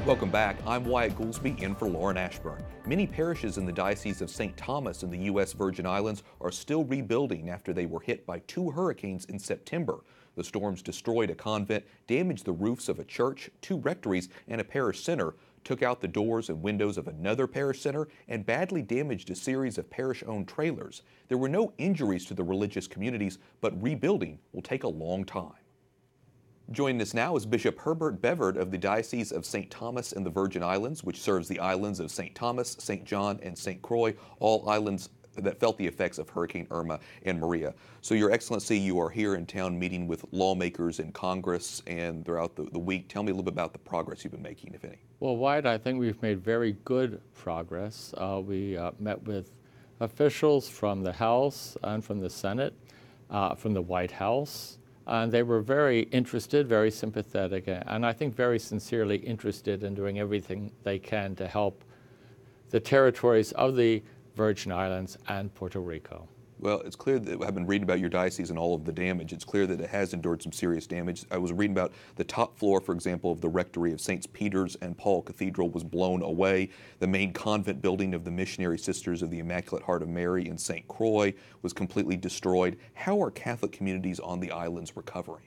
Welcome back. I'm Wyatt Goolsby in for Lauren Ashburn. Many parishes in the Diocese of St. Thomas in the U.S. Virgin Islands are still rebuilding after they were hit by 2 hurricanes in September. The storms destroyed a convent, damaged the roofs of a church, 2 rectories, and a parish center, took out the doors and windows of another parish center, and badly damaged a series of parish-owned trailers. There were no injuries to the religious communities, but rebuilding will take a long time. Joining us now is Bishop Herbert Bevard of the Diocese of St. Thomas in the Virgin Islands, which serves the islands of St. Thomas, St. John, and St. Croix, all islands that felt the effects of Hurricane Irma and Maria. So, Your Excellency, you are here in town meeting with lawmakers in Congress and throughout the week. Tell me a little bit about the progress you've been making, if any. Well, Wyatt, I think we've made very good progress. We met with officials from the House and from the Senate, from the White House. And they were very interested, very sympathetic, and I think very sincerely interested in doing everything they can to help the territories of the Virgin Islands and Puerto Rico. Well, it's clear that I've been reading about your diocese and all of the damage. It's clear that it has endured some serious damage. I was reading about the top floor, for example, of the rectory of St. Peter's and Paul Cathedral was blown away. The main convent building of the Missionary Sisters of the Immaculate Heart of Mary in St. Croix was completely destroyed. How are Catholic communities on the islands recovering?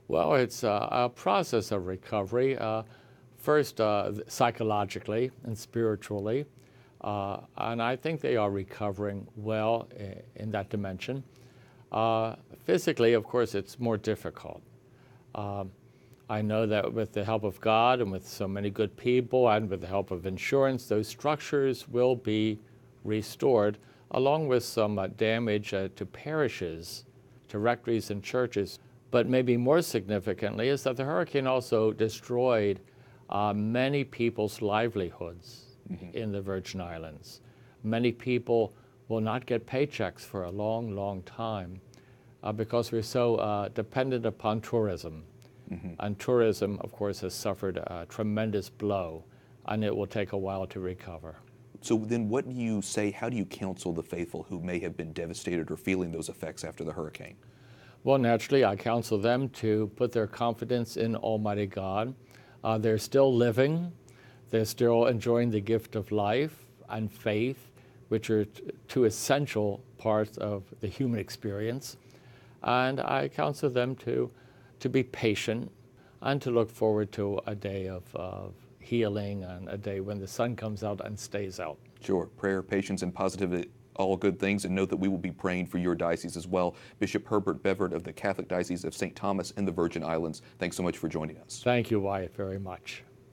Well, it's a process of recovery. First, psychologically and spiritually. And I think they are recovering well in that dimension. Physically, of course, it's more difficult. I know that with the help of God and with so many good people and with the help of insurance, those structures will be restored, along with some damage to parishes, to rectories and churches. But maybe more significantly is that the hurricane also destroyed many people's livelihoods. In the Virgin Islands. Many people will not get paychecks for a long, long time because we're so dependent upon tourism. And tourism, of course, has suffered a tremendous blow, and it will take a while to recover. So then what do you say, how do you counsel the faithful who may have been devastated or feeling those effects after the hurricane? Well, naturally, I counsel them to put their confidence in Almighty God. They're still living. They're still enjoying the gift of life and faith, which are 2 essential parts of the human experience. And I counsel them to be patient and to look forward to a day of healing and a day when the sun comes out and stays out. Sure. Prayer, patience, and positivity, all good things. And note that we will be praying for your diocese as well. Bishop Herbert Bevard of the Catholic Diocese of St. Thomas in the Virgin Islands, thanks so much for joining us. Thank you, Wyatt, very much.